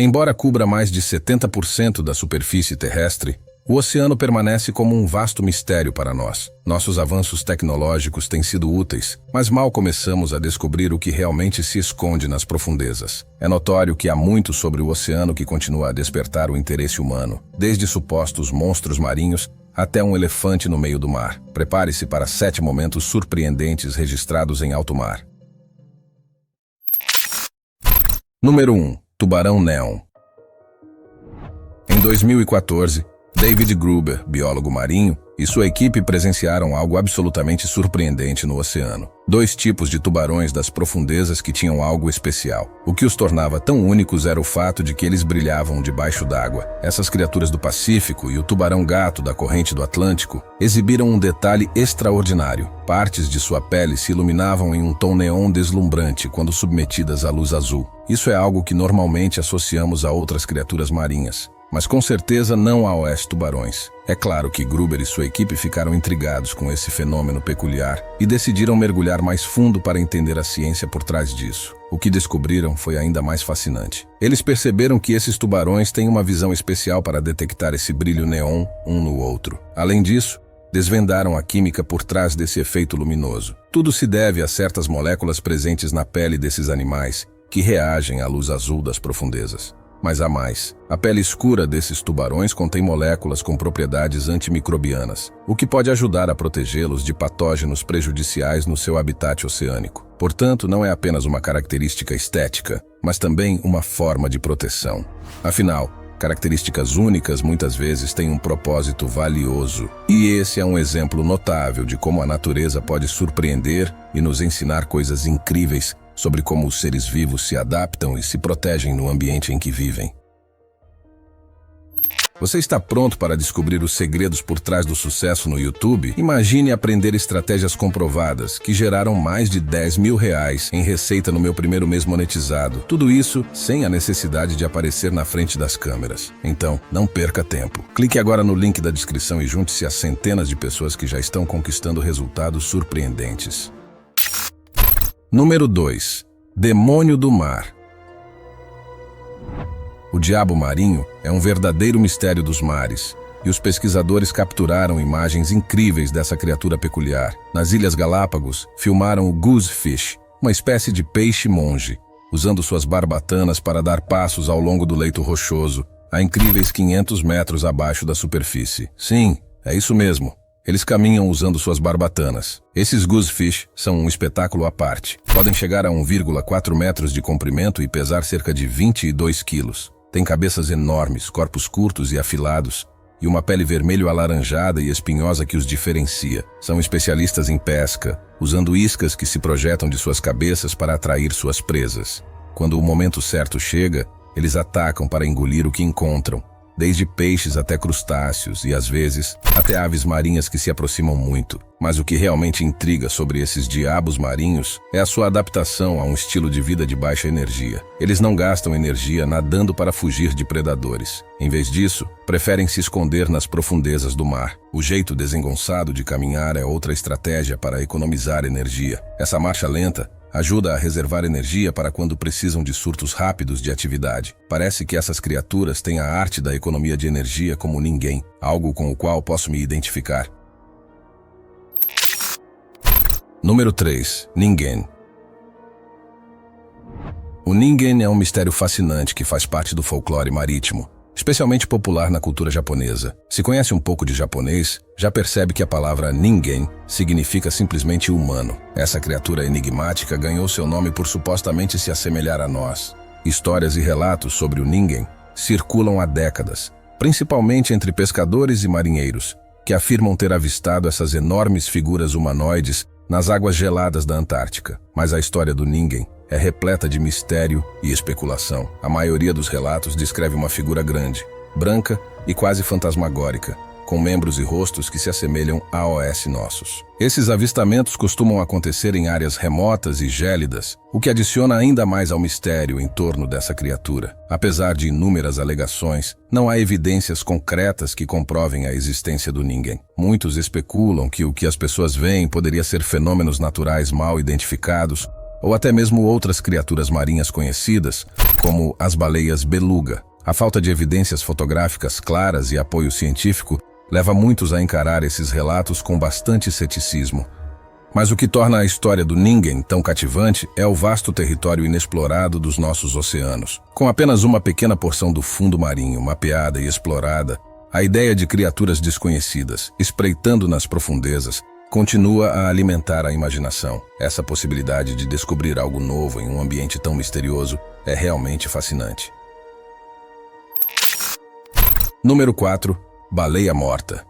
Embora cubra mais de 70% da superfície terrestre, o oceano permanece como um vasto mistério para nós. Nossos avanços tecnológicos têm sido úteis, mas mal começamos a descobrir o que realmente se esconde nas profundezas. É notório que há muito sobre o oceano que continua a despertar o interesse humano, desde supostos monstros marinhos até um elefante no meio do mar. Prepare-se para 7 momentos surpreendentes registrados em alto mar. Número 1. Tubarão Neon. Em 2014, David Gruber, biólogo marinho, e sua equipe presenciaram algo absolutamente surpreendente no oceano. 2 tipos de tubarões das profundezas que tinham algo especial. O que os tornava tão únicos era o fato de que eles brilhavam debaixo d'água. Essas criaturas do Pacífico e o tubarão-gato da corrente do Atlântico exibiram um detalhe extraordinário. Partes de sua pele se iluminavam em um tom neon deslumbrante quando submetidas à luz azul. Isso é algo que normalmente associamos a outras criaturas marinhas, mas com certeza não aos tubarões. É claro que Gruber e sua equipe ficaram intrigados com esse fenômeno peculiar e decidiram mergulhar mais fundo para entender a ciência por trás disso. O que descobriram foi ainda mais fascinante. Eles perceberam que esses tubarões têm uma visão especial para detectar esse brilho neon um no outro. Além disso, desvendaram a química por trás desse efeito luminoso. Tudo se deve a certas moléculas presentes na pele desses animais que reagem à luz azul das profundezas. Mas há mais. A pele escura desses tubarões contém moléculas com propriedades antimicrobianas, o que pode ajudar a protegê-los de patógenos prejudiciais no seu habitat oceânico. Portanto, não é apenas uma característica estética, mas também uma forma de proteção. Afinal, características únicas muitas vezes têm um propósito valioso. E esse é um exemplo notável de como a natureza pode surpreender e nos ensinar coisas incríveis sobre como os seres vivos se adaptam e se protegem no ambiente em que vivem. Você está pronto para descobrir os segredos por trás do sucesso no YouTube? Imagine aprender estratégias comprovadas que geraram mais de R$10 mil em receita no meu primeiro mês monetizado. Tudo isso sem a necessidade de aparecer na frente das câmeras. Então, não perca tempo. Clique agora no link da descrição e junte-se a centenas de pessoas que já estão conquistando resultados surpreendentes. Número 2. Demônio do mar. O diabo marinho é um verdadeiro mistério dos mares, e os pesquisadores capturaram imagens incríveis dessa criatura peculiar. Nas Ilhas Galápagos, filmaram o goosefish, uma espécie de peixe-monge, usando suas barbatanas para dar passos ao longo do leito rochoso, a incríveis 500 metros abaixo da superfície. Sim, é isso mesmo. Eles caminham usando suas barbatanas. Esses goosefish são um espetáculo à parte. Podem chegar a 1,4 metros de comprimento e pesar cerca de 22 quilos. Têm cabeças enormes, corpos curtos e afilados, e uma pele vermelho-alaranjada e espinhosa que os diferencia. São especialistas em pesca, usando iscas que se projetam de suas cabeças para atrair suas presas. Quando o momento certo chega, eles atacam para engolir o que encontram, desde peixes até crustáceos e, às vezes, até aves marinhas que se aproximam muito. Mas o que realmente intriga sobre esses diabos marinhos é a sua adaptação a um estilo de vida de baixa energia. Eles não gastam energia nadando para fugir de predadores. Em vez disso, preferem se esconder nas profundezas do mar. O jeito desengonçado de caminhar é outra estratégia para economizar energia. Essa marcha lenta ajuda a reservar energia para quando precisam de surtos rápidos de atividade. Parece que essas criaturas têm a arte da economia de energia como ninguém, algo com o qual posso me identificar. Número 3. Ningen. O Ningen é um mistério fascinante que faz parte do folclore marítimo, especialmente popular na cultura japonesa. Se conhece um pouco de japonês, já percebe que a palavra Ningen significa simplesmente humano. Essa criatura enigmática ganhou seu nome por supostamente se assemelhar a nós. Histórias e relatos sobre o Ningen circulam há décadas, principalmente entre pescadores e marinheiros, que afirmam ter avistado essas enormes figuras humanoides nas águas geladas da Antártica. Mas a história do Ningen é repleta de mistério e especulação. A maioria dos relatos descreve uma figura grande, branca e quase fantasmagórica, com membros e rostos que se assemelham aos nossos. Esses avistamentos costumam acontecer em áreas remotas e gélidas, o que adiciona ainda mais ao mistério em torno dessa criatura. Apesar de inúmeras alegações, não há evidências concretas que comprovem a existência do Ningen. Muitos especulam que o que as pessoas veem poderia ser fenômenos naturais mal identificados, ou até mesmo outras criaturas marinhas conhecidas, como as baleias beluga. A falta de evidências fotográficas claras e apoio científico leva muitos a encarar esses relatos com bastante ceticismo. Mas o que torna a história do Ningen tão cativante é o vasto território inexplorado dos nossos oceanos. Com apenas uma pequena porção do fundo marinho mapeada e explorada, a ideia de criaturas desconhecidas, espreitando nas profundezas, continua a alimentar a imaginação. Essa possibilidade de descobrir algo novo em um ambiente tão misterioso é realmente fascinante. Número 4. Baleia morta.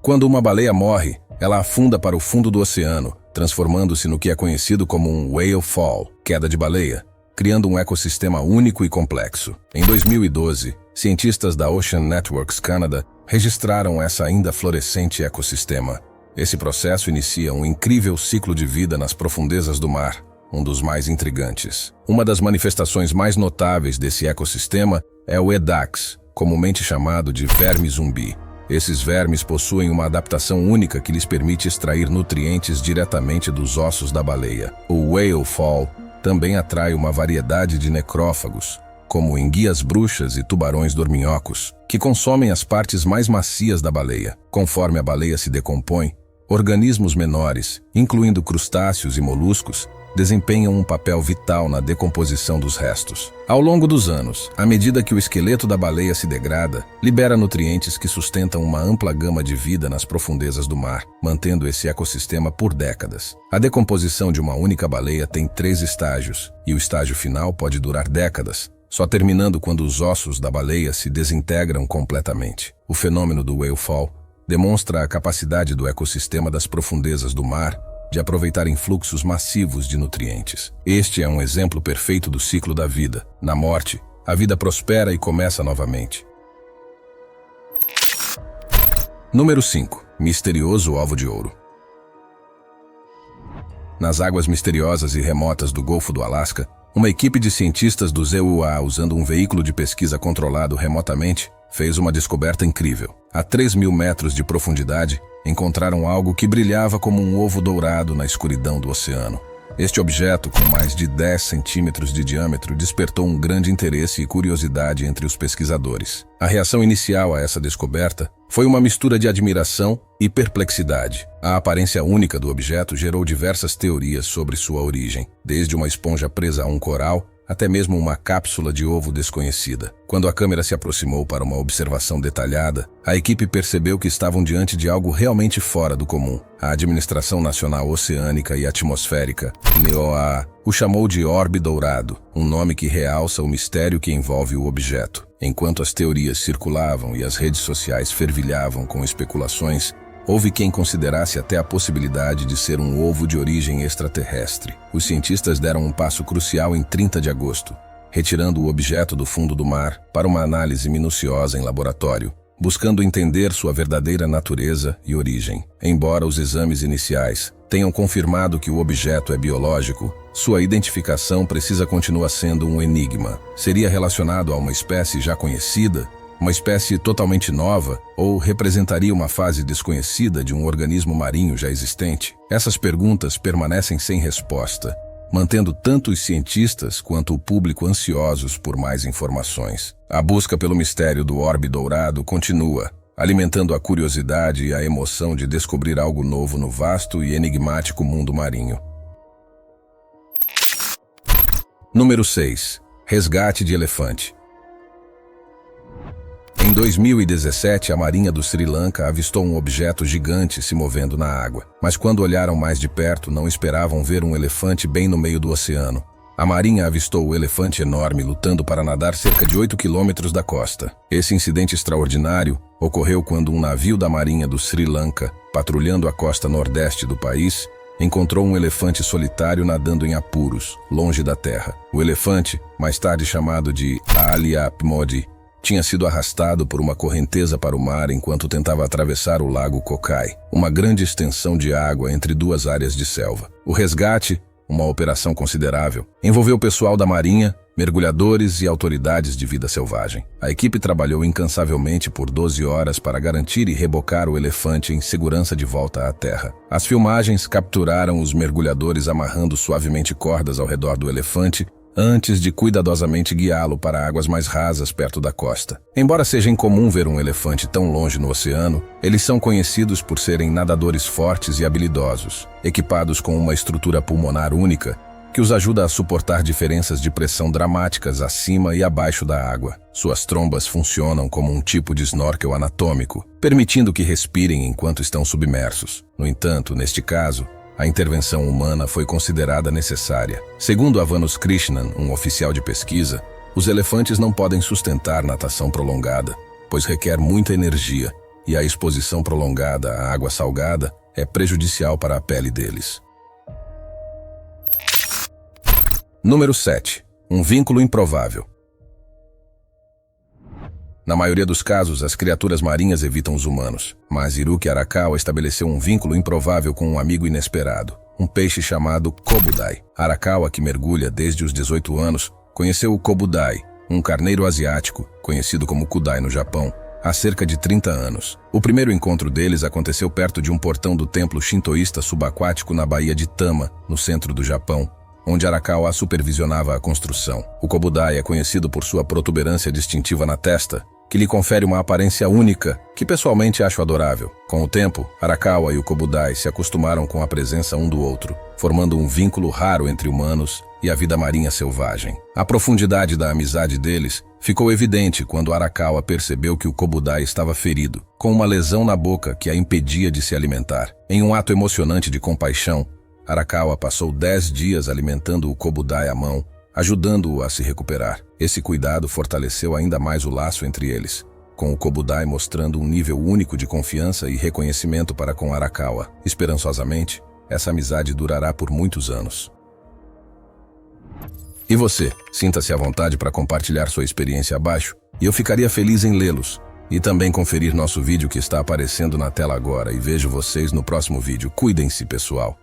Quando uma baleia morre, ela afunda para o fundo do oceano, transformando-se no que é conhecido como um whale fall, queda de baleia, criando um ecossistema único e complexo. Em 2012, cientistas da Ocean Networks Canada registraram essa ainda florescente ecossistema. Esse processo inicia um incrível ciclo de vida nas profundezas do mar, um dos mais intrigantes. Uma das manifestações mais notáveis desse ecossistema é o EDAX, comumente chamado de verme zumbi. Esses vermes possuem uma adaptação única que lhes permite extrair nutrientes diretamente dos ossos da baleia. O whale fall também atrai uma variedade de necrófagos, como enguias bruxas e tubarões dorminhocos, que consomem as partes mais macias da baleia. Conforme a baleia se decompõe, organismos menores, incluindo crustáceos e moluscos, desempenham um papel vital na decomposição dos restos. Ao longo dos anos, à medida que o esqueleto da baleia se degrada, libera nutrientes que sustentam uma ampla gama de vida nas profundezas do mar, mantendo esse ecossistema por décadas. A decomposição de uma única baleia tem 3 estágios, e o estágio final pode durar décadas, só terminando quando os ossos da baleia se desintegram completamente. O fenômeno do whale fall demonstra a capacidade do ecossistema das profundezas do mar de aproveitar influxos massivos de nutrientes. Este é um exemplo perfeito do ciclo da vida. Na morte, a vida prospera e começa novamente. Número 5. Misterioso ovo de ouro. Nas águas misteriosas e remotas do Golfo do Alasca, uma equipe de cientistas do ZUA, usando um veículo de pesquisa controlado remotamente, fez uma descoberta incrível. A 3.000 metros de profundidade, encontraram algo que brilhava como um ovo dourado na escuridão do oceano. Este objeto, com mais de 10 centímetros de diâmetro, despertou um grande interesse e curiosidade entre os pesquisadores. A reação inicial a essa descoberta foi uma mistura de admiração e perplexidade. A aparência única do objeto gerou diversas teorias sobre sua origem, desde uma esponja presa a um coral até mesmo uma cápsula de ovo desconhecida. Quando a câmera se aproximou para uma observação detalhada, a equipe percebeu que estavam diante de algo realmente fora do comum. A Administração Nacional Oceânica e Atmosférica, NOAA, o chamou de orbe dourado, um nome que realça o mistério que envolve o objeto. Enquanto as teorias circulavam e as redes sociais fervilhavam com especulações, houve quem considerasse até a possibilidade de ser um ovo de origem extraterrestre. Os cientistas deram um passo crucial em 30 de agosto, retirando o objeto do fundo do mar para uma análise minuciosa em laboratório, buscando entender sua verdadeira natureza e origem. Embora os exames iniciais tenham confirmado que o objeto é biológico, sua identificação continua sendo um enigma. Seria relacionado a uma espécie já conhecida? Uma espécie totalmente nova, ou representaria uma fase desconhecida de um organismo marinho já existente? Essas perguntas permanecem sem resposta, mantendo tanto os cientistas quanto o público ansiosos por mais informações. A busca pelo mistério do orbe dourado continua, alimentando a curiosidade e a emoção de descobrir algo novo no vasto e enigmático mundo marinho. Número 6. Resgate de elefante. Em 2017, a Marinha do Sri Lanka avistou um objeto gigante se movendo na água. Mas quando olharam mais de perto, não esperavam ver um elefante bem no meio do oceano. A Marinha avistou o elefante enorme lutando para nadar cerca de 8 quilômetros da costa. Esse incidente extraordinário ocorreu quando um navio da Marinha do Sri Lanka, patrulhando a costa nordeste do país, encontrou um elefante solitário nadando em apuros, longe da terra. O elefante, mais tarde chamado de Aliapmodi, tinha sido arrastado por uma correnteza para o mar enquanto tentava atravessar o lago Kokai, uma grande extensão de água entre duas áreas de selva. O resgate, uma operação considerável, envolveu o pessoal da Marinha, mergulhadores e autoridades de vida selvagem. A equipe trabalhou incansavelmente por 12 horas para garantir e rebocar o elefante em segurança de volta à terra. As filmagens capturaram os mergulhadores amarrando suavemente cordas ao redor do elefante antes de cuidadosamente guiá-lo para águas mais rasas perto da costa. Embora seja incomum ver um elefante tão longe no oceano, eles são conhecidos por serem nadadores fortes e habilidosos, equipados com uma estrutura pulmonar única que os ajuda a suportar diferenças de pressão dramáticas acima e abaixo da água. Suas trombas funcionam como um tipo de snorkel anatômico, permitindo que respirem enquanto estão submersos. No entanto, neste caso, a intervenção humana foi considerada necessária. Segundo Avanos Krishnan, um oficial de pesquisa, os elefantes não podem sustentar natação prolongada, pois requer muita energia, e a exposição prolongada à água salgada é prejudicial para a pele deles. Número 7. Um vínculo improvável. Na maioria dos casos, as criaturas marinhas evitam os humanos, mas Hiroki Arakawa estabeleceu um vínculo improvável com um amigo inesperado, um peixe chamado Kobudai. Arakawa, que mergulha desde os 18 anos, conheceu o Kobudai, um carneiro asiático, conhecido como Kudai no Japão, há cerca de 30 anos. O primeiro encontro deles aconteceu perto de um portão do templo shintoísta subaquático na Baía de Tama, no centro do Japão, onde Arakawa supervisionava a construção. O Kobudai é conhecido por sua protuberância distintiva na testa, que lhe confere uma aparência única, que pessoalmente acho adorável. Com o tempo, Arakawa e o Kobudai se acostumaram com a presença um do outro, formando um vínculo raro entre humanos e a vida marinha selvagem. A profundidade da amizade deles ficou evidente quando Arakawa percebeu que o Kobudai estava ferido, com uma lesão na boca que a impedia de se alimentar. Em um ato emocionante de compaixão, Arakawa passou 10 dias alimentando o Kobudai à mão, ajudando-o a se recuperar. Esse cuidado fortaleceu ainda mais o laço entre eles, com o Kobudai mostrando um nível único de confiança e reconhecimento para com Arakawa. Esperançosamente, essa amizade durará por muitos anos. E você? Sinta-se à vontade para compartilhar sua experiência abaixo, e eu ficaria feliz em lê-los. E também conferir nosso vídeo que está aparecendo na tela agora, e vejo vocês no próximo vídeo. Cuidem-se, pessoal.